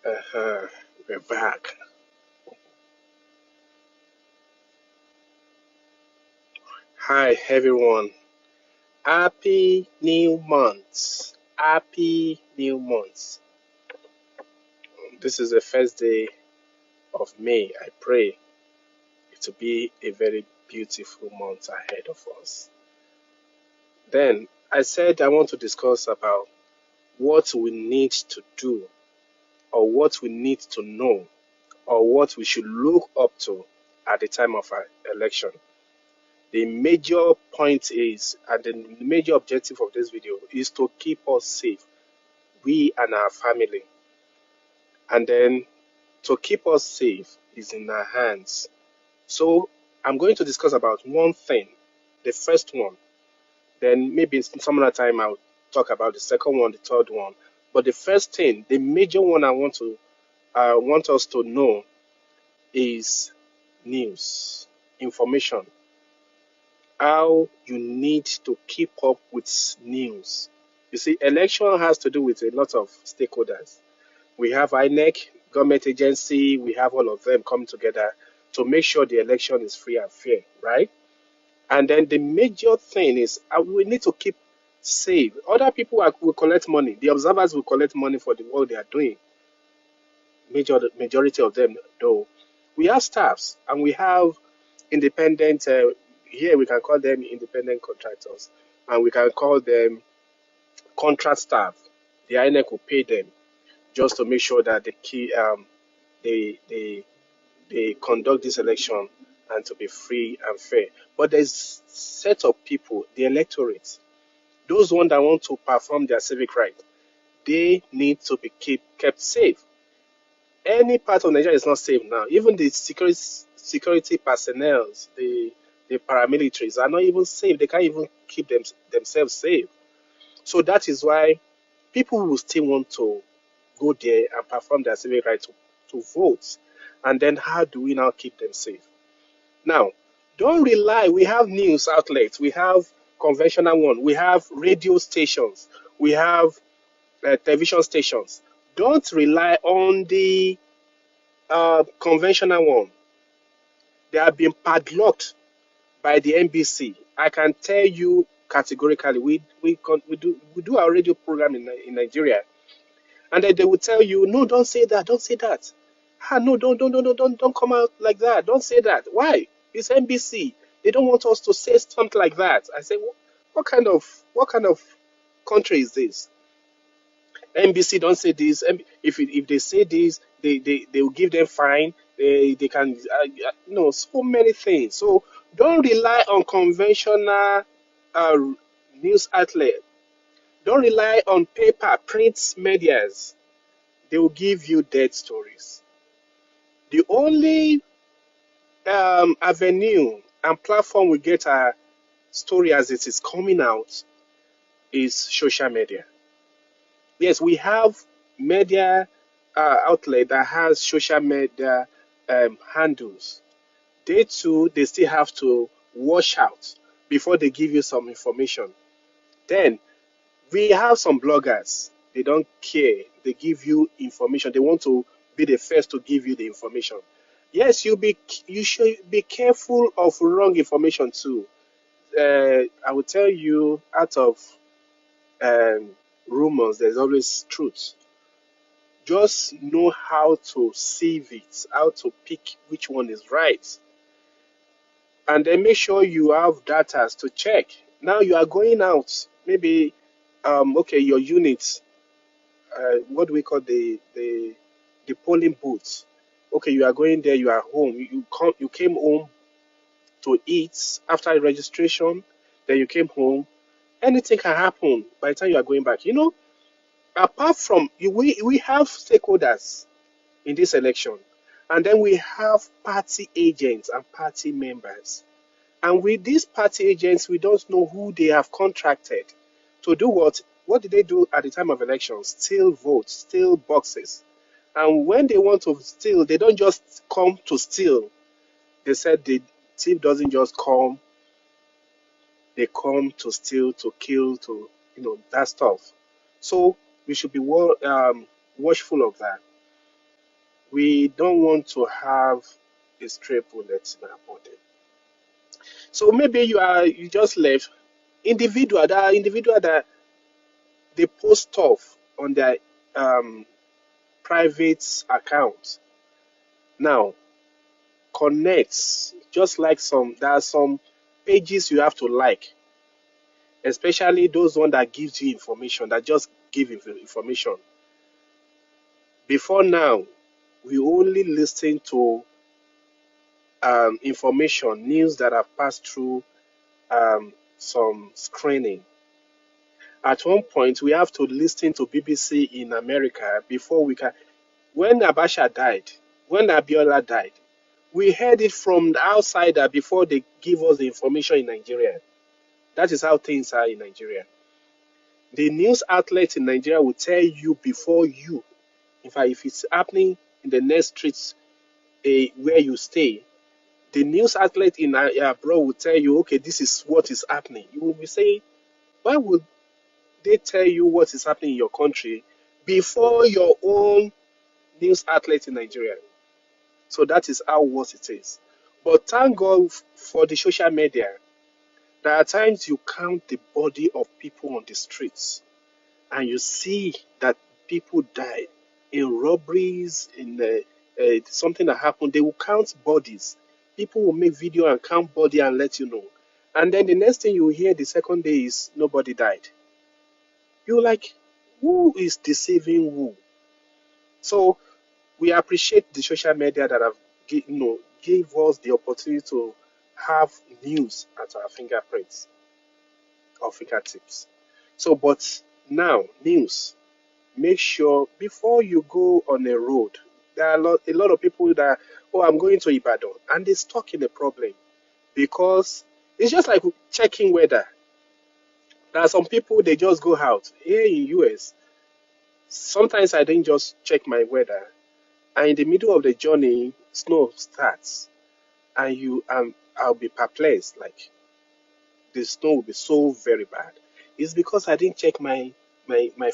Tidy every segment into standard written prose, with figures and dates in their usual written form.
Uh-huh. We're back. Hi, everyone. Happy new month. Happy new month. This is the first day of May. I pray it will be a very beautiful month ahead of us. Then I said I want to discuss about what we need to do, or what we need to know, or what we should look up to at the time of our election. The major point is, and the major objective of this video is to keep us safe, we and our family. And then to keep us safe is in our hands. So I'm going to discuss about one thing, the first one. Then maybe some other time I'll talk about the second one, the third one. But the first thing, the major one I want us to know is news, information. How you need to keep up with news. You see, election has to do with a lot of stakeholders. We have INEC, government agency, we have all of them come together to make sure the election is free and fair, right? And then the major thing is we need to keep safe. Other people will collect money. The observers will collect money for the work they are doing. Majority of them, though. We have staffs and we have independent, here we can call them independent contractors, and we can call them contract staff. The INEC will pay them just to make sure that they, they, they conduct this election and to be free and fair. But there's set of people, the electorate, those ones that want to perform their civic right, they need to be kept safe. Any part of Nigeria is not safe now. Even the security personnel, the paramilitaries are not even safe. They can't even keep themselves safe. So that is why people will still want to go there and perform their civic right to vote. And then how do we now keep them safe? Now, don't rely. We have news outlets. We have conventional one. We have radio stations. We have television stations. Don't rely on the conventional one. They have been padlocked by the NBC. I can tell you categorically, we do our radio program in Nigeria, and then they will tell you, no, don't say that, don't say that. Ah, no, don't come out like that. Don't say that. Why? It's NBC. They don't want us to say something like that. I say, what kind of country is this? NBC don't say this. If they say this, they will give them fine. They can so many things. So don't rely on conventional uh, news outlet. Don't rely on paper, print medias. They will give you dead stories. The only avenue and platform we get our story as it is coming out is social media. Yes, we have media outlet that has social media handles. They too, they still have to wash out before they give you some information. Then we have some bloggers. They don't care. They give you information. They want to be the first to give you the information. Yes, you should be careful of wrong information too. I will tell you, out of um, rumors, there's always truth. Just know how to sieve it, how to pick which one is right, and then make sure you have data to check. Now you are going out, maybe, okay, your unit, what do we call the polling booth? Okay, you are going there, you are home, you came home to eat after registration, then you came home. Anything can happen by the time you are going back. Apart from we have stakeholders in this election. And then we have party agents and party members. And with these party agents, we don't know who they have contracted to do what. What did they do at the time of elections? Steal votes, steal boxes. And when they want to steal, they don't just come to steal. They said the thief doesn't just come, they come to steal, to kill, that stuff. So we should be watchful of that. We don't want to have a stray bullet in our body. So maybe you just left individual that they post stuff on their um, private account. Now connects just like there are some pages you have to like, especially those one that gives you information, that just give information. Before now, we only listen to information, news that have passed through some screening. At one point, we have to listen to BBC in America before we can. When Abacha died, when Abiola died, we heard it from the outsider before they give us the information in Nigeria. That is how things are in Nigeria. The news outlet in Nigeria will tell you before you. In fact, if it's happening in the next streets where you stay, the news outlet in abroad will tell you, okay, this is what is happening. You will be saying, why would they tell you what is happening in your country before your own news outlet in Nigeria? So that is how worse it is. But thank God for the social media. There are times you count the body of people on the streets and you see that people died in robberies, in something that happened. They will count bodies. People will make video and count body and let you know. And then the next thing you hear the second day is nobody died. You're like, who is deceiving who? So we appreciate the social media that have gave us the opportunity to have news at our fingerprints or fingertips. So, but now news. Make sure before you go on a road, there are a lot of people that, oh, I'm going to Ibadan, and they're stuck in a problem because it's just like checking weather. There are some people they just go out here in US. Sometimes I didn't just check my weather, and in the middle of the journey, snow starts, and I'll be perplexed. Like the snow will be so very bad. It's because I didn't check my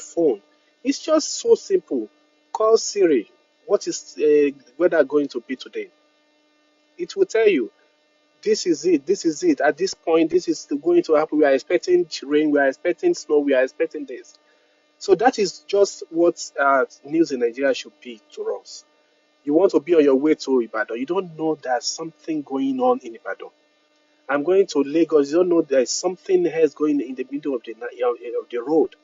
phone. It's just so simple. Call Siri. What is weather going to be today? It will tell you. This is it. This is it. At this point, this is going to happen. We are expecting rain. We are expecting snow. We are expecting this. So that is just what news in Nigeria should be to us. You want to be on your way to Ibadan. You don't know there's something going on in Ibadan. I'm going to Lagos. You don't know there's something else going in the middle of the road.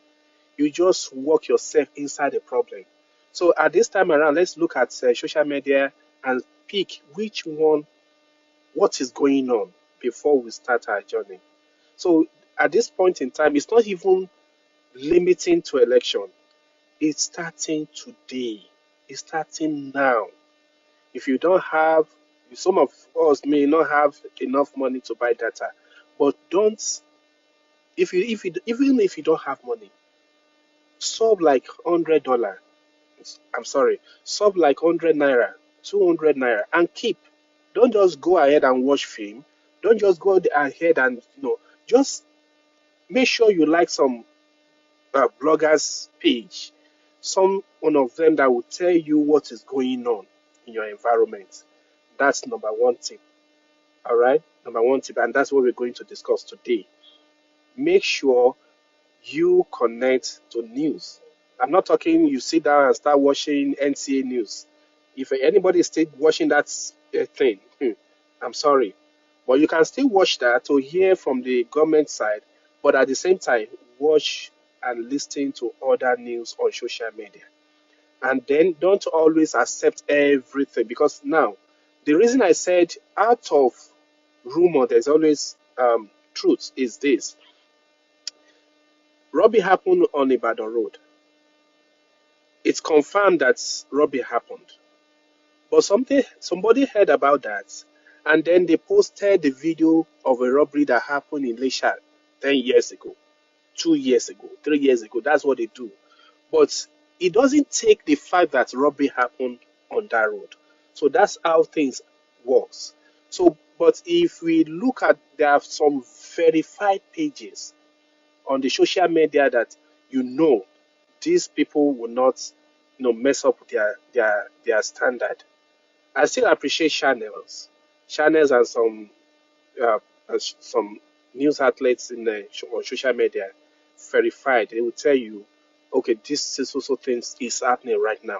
You just walk yourself inside the problem. So at this time around, let's look at social media and pick which one, what is going on before we start our journey. So at this point in time, it's not even limiting to election. It's starting today. It's starting now. If you don't have, some of us may not have enough money to buy data, but don't. Even if you don't have money, sub like $100. I'm sorry, sub like 100 naira, 200 naira, and keep. Don't just go ahead and watch film. Don't just go ahead and just make sure you like some bloggers page, some one of them that will tell you what is going on in your environment. That's number one tip. All right, number one tip, and that's what we're going to discuss today. Make sure you connect to news. I'm not talking you sit down and start watching NCA news. If anybody is still watching that thing, I'm sorry. But you can still watch that to hear from the government side, but at the same time, watch and listen to other news on social media. And then don't always accept everything, because now, the reason I said out of rumor, there's always truth is this. Robbery happened on Ibadan Road. It's confirmed that robbery happened. But somebody heard about that, and then they posted the video of a robbery that happened in Lesha 10 years ago, 2 years ago, 3 years ago. That's what they do. But it doesn't take the fact that robbery happened on that road. So that's how things works. So, but if we look at, there are some verified pages on the social media that these people will not mess up their standard. I still appreciate channels and uh, some news outlets on social media verified. They will tell you, okay, this is also things is happening right now.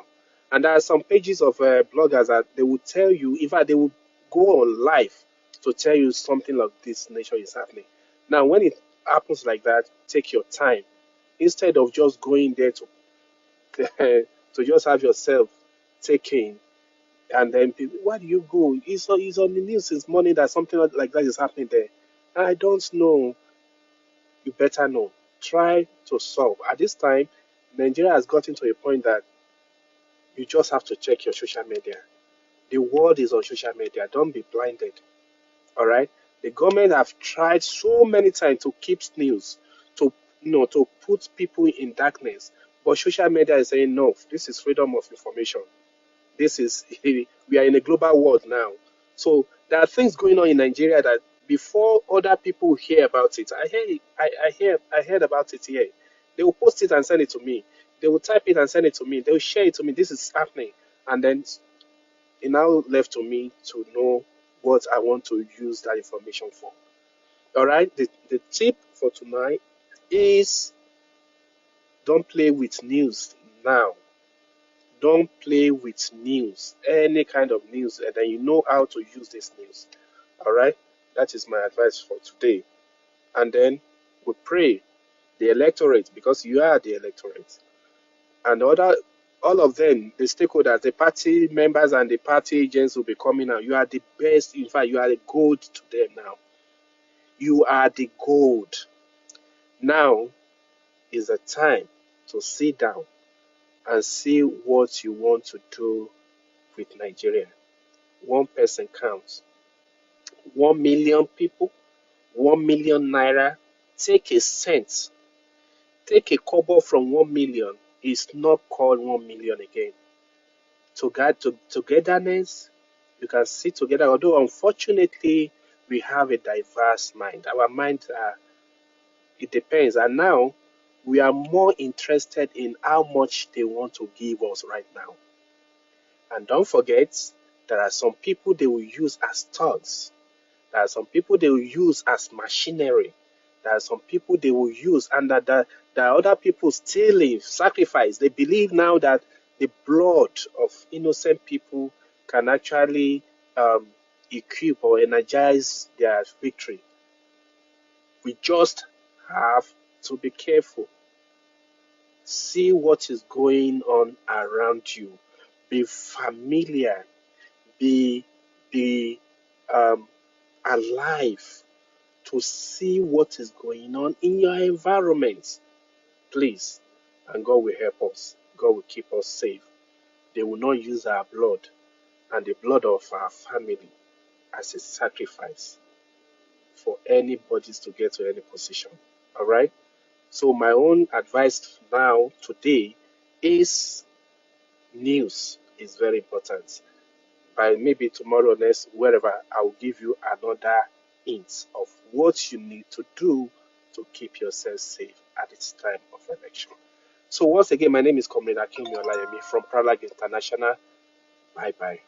And there are some pages of bloggers that they will tell you, in fact, they will go on live to tell you something like this nature is happening. Now, when it happens like that, take your time instead of just going there to to just have yourself taken. And then people, why do you go? It's on the news since morning that something like that is happening there. I don't know. You better know. Try to solve. At this time, Nigeria has gotten to a point that you just have to check your social media. The world is on social media. Don't be blinded. All right. The government have tried so many times to keep news, to to put people in darkness. But social media is saying no. This is freedom of information. This is we are in a global world now. So there are things going on in Nigeria that before other people hear about it, I heard about it here. They will post it and send it to me. They will type it and send it to me. They will share it to me. This is happening, and then it now left to me to know what I want to use that information for. All right. The tip for tonight is don't play with news now. Don't play with news, any kind of news, and then you know how to use this news. All right, that is my advice for today. And then we pray the electorate, because you are the electorate, and all of them, the stakeholders, the party members, and the party agents will be coming out. You are the best. In fact, you are the gold to them now. You are the gold. Now is the time to sit down and see what you want to do with Nigeria. One person counts. 1 million people, 1 million naira. Take a cent, take a kobo from 1 million. Is not called 1 million again. Togetherness, you can sit together. Although unfortunately, we have a diverse mind. Our minds are, it depends. And now we are more interested in how much they want to give us right now. And don't forget, there are some people they will use as thugs. There are some people they will use as machinery. There are some people they will use, and that there are other people stealing, sacrifice. They believe now that the blood of innocent people can actually equip or energize their victory. We just have to be careful. See what is going on around you. Be familiar. Be alive to see what is going on in your environment. Please, and God will help us. God will keep us safe. They will not use our blood and the blood of our family as a sacrifice for anybody to get to any position. All right? So my own advice now today is news is very important. By maybe tomorrow, next, wherever, I will give you another hint of what you need to do to keep yourself safe at this time of election. So once again, my name is Comrade Akim Olayemi from Pralag International. Bye bye.